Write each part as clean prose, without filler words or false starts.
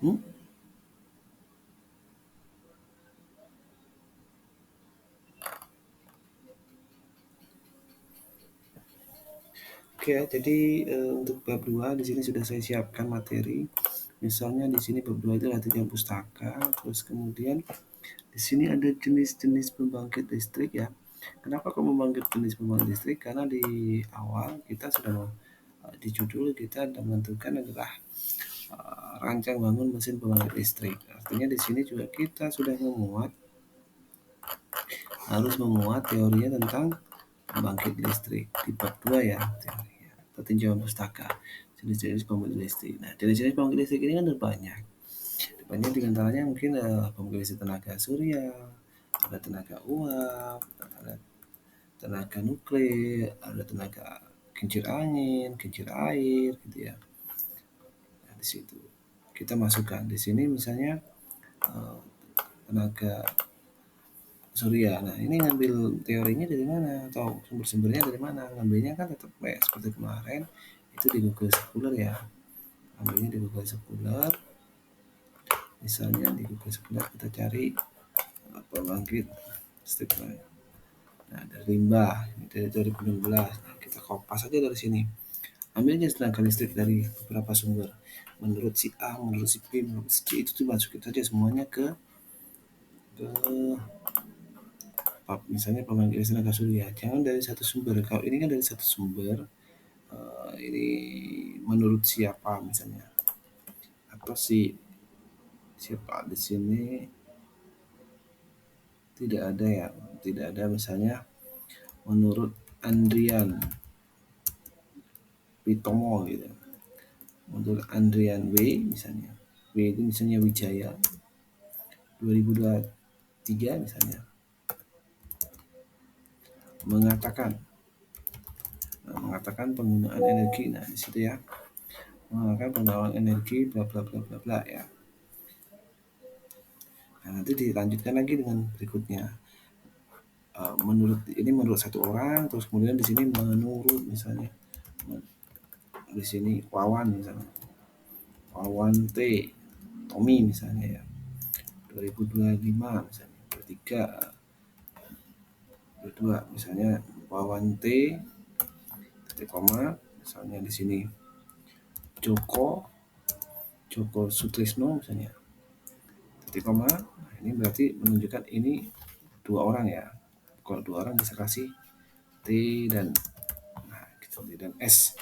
Hmm? Oke ya, jadi untuk bab 2 di sini sudah saya siapkan materi. Misalnya di sini bab 2 itu ada 3 pustaka, terus kemudian di sini ada jenis-jenis pembangkit listrik ya. Kenapa kok membangkit jenis pembangkit listrik? Karena di awal kita sudah di judul kita menentukan adalah rancang bangun mesin pembangkit listrik. Artinya di sini juga kita sudah harus memuat teorinya tentang pembangkit listrik di bab 2 ya, teorinya. Petinjauan pustaka, jenis-jenis pembangkit listrik. Nah, jenis-jenis pembangkit listrik ini kan banyak. Banyak diantaranya mungkin pembangkit listrik tenaga surya, ada tenaga uap, ada tenaga nuklir, ada tenaga kincir angin, kincir air, gitu ya. Nah, di situ kita masukkan di sini misalnya eh, tenaga surya. Nah, ini ngambil teorinya dari mana atau sumber-sumbernya dari mana? Ngambilnya kan tetap seperti kemarin itu di Google Scholar ya. Ngambilnya di Google Scholar. Misalnya di Google Scholar kita cari pembangkit listrik. Nah, dari limbah ini dari 2016. Nah, kita kopas aja dari sini. Ambilnya tenaga listrik dari beberapa sumber. Menurut si A, menurut si B, menurut si C itu tuh masukin saja semuanya ke misalnya pembangkit listrik tenaga surya. Jangan dari satu sumber. Kalau ini kan dari satu sumber, ini menurut siapa misalnya? Atau si siapa di sini tidak ada ya, tidak ada misalnya menurut Andrian Pitomo gitu. Untuk Andrian W misalnya. W itu misalnya Wijaya 2023 misalnya mengatakan penggunaan energi. Nah, di situ ya. Mengatakan penggunaan energi bla bla bla bla bla ya. Nah, nanti dilanjutkan lagi dengan berikutnya. Menurut satu orang, terus kemudian di sini menurut misalnya di sini Wawan misalnya, Wawan T, Tommy misalnya ya, 2025 misalnya, 23, 22 misalnya Wawan T, titik koma, misalnya di sini Joko Sutrisno misalnya, titik koma. Nah, ini berarti menunjukkan ini dua orang ya. Kalau dua orang bisa kasih T dan nah, gitu, T dan S.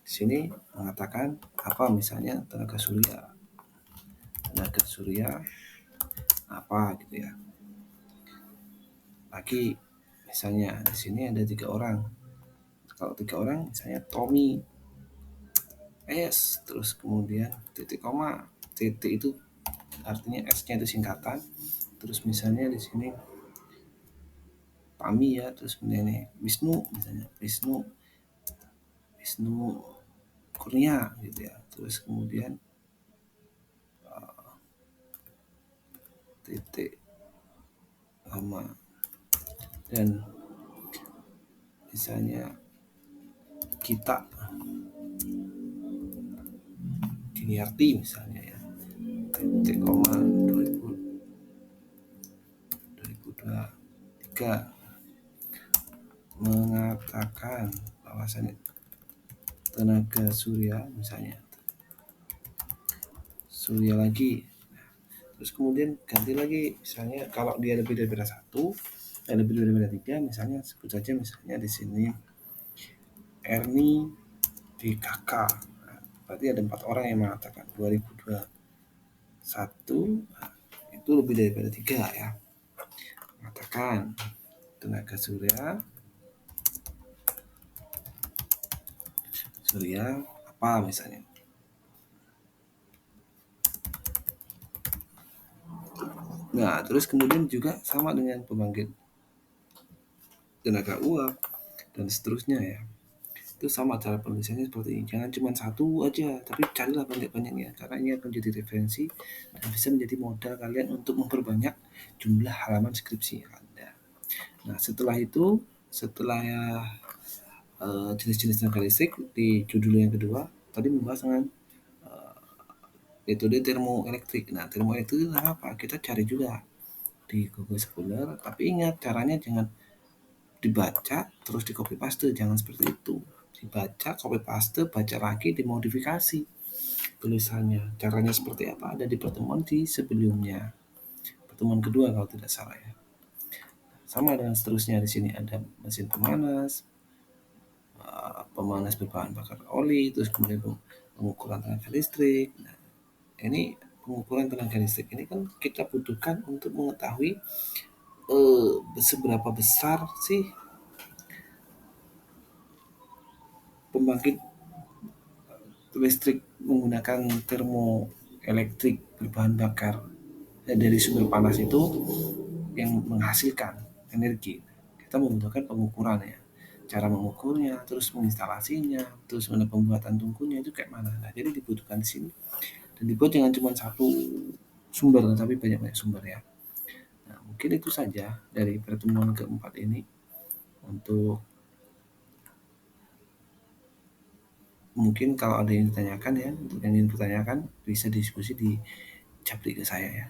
Di sini mengatakan apa misalnya tenaga surya apa gitu ya. Lagi misalnya di sini ada 3 orang. Kalau 3 orang misalnya Tommy S terus kemudian titik koma titik itu artinya S-nya itu singkatan. Terus misalnya di sini Tami ya, terus kemudian ini Wisnu misalnya Wisnu Kurnia gitu ya. Terus kemudian titik koma dan misalnya kita Diniarti misalnya ya, titik koma 2023 mengatakan bahwasannya tenaga surya misalnya surya lagi. Terus kemudian ganti lagi misalnya kalau dia lebih daripada satu lebih daripada 3 misalnya sebut saja misalnya di sini Erni DKK. Nah, berarti ada 4 orang yang mengatakan 2021 itu lebih daripada 3 ya. Mengatakan tenaga surya apa misalnya. Nah, terus kemudian juga sama dengan pembangkit tenaga uap dan seterusnya ya. Itu sama cara penulisannya seperti ini. Jangan cuma satu aja, tapi carilah banyak-banyaknya karena ini akan jadi referensi dan bisa menjadi modal kalian untuk memperbanyak jumlah halaman skripsi Anda. Nah, setelah jenis-jenis tenaga listrik di judul yang kedua tadi membahas dengan metode termoelektrik. Nah, termoelektrik itu apa? Kita cari juga di Google Scholar, tapi ingat caranya jangan dibaca terus di copy paste, jangan seperti itu. Dibaca, copy paste, baca lagi, dimodifikasi tulisannya. Caranya seperti apa? Ada di pertemuan di sebelumnya. Pertemuan kedua kalau tidak salah ya. Sama dengan seterusnya di sini ada mesin pemanas, pemanas berbahan bakar oli, terus kemudian pengukuran tenaga listrik. Nah, ini pengukuran tenaga listrik ini kan kita butuhkan untuk mengetahui seberapa besar sih pembangkit listrik menggunakan termoelektrik berbahan bakar dari sumber panas itu yang menghasilkan energi. Kita membutuhkan pengukurannya, cara mengukurnya, terus menginstalasinya, terus mana pembuatan tungkunya itu kayak mana. Nah, jadi dibutuhkan di sini dan dibuat jangan cuma satu sumber, tapi banyak-banyak sumber ya. Nah, mungkin itu saja dari pertemuan keempat ini. Untuk mungkin kalau ada yang ditanyakan ya, untuk yang ingin ditanyakan bisa diskusi di japri ke saya ya.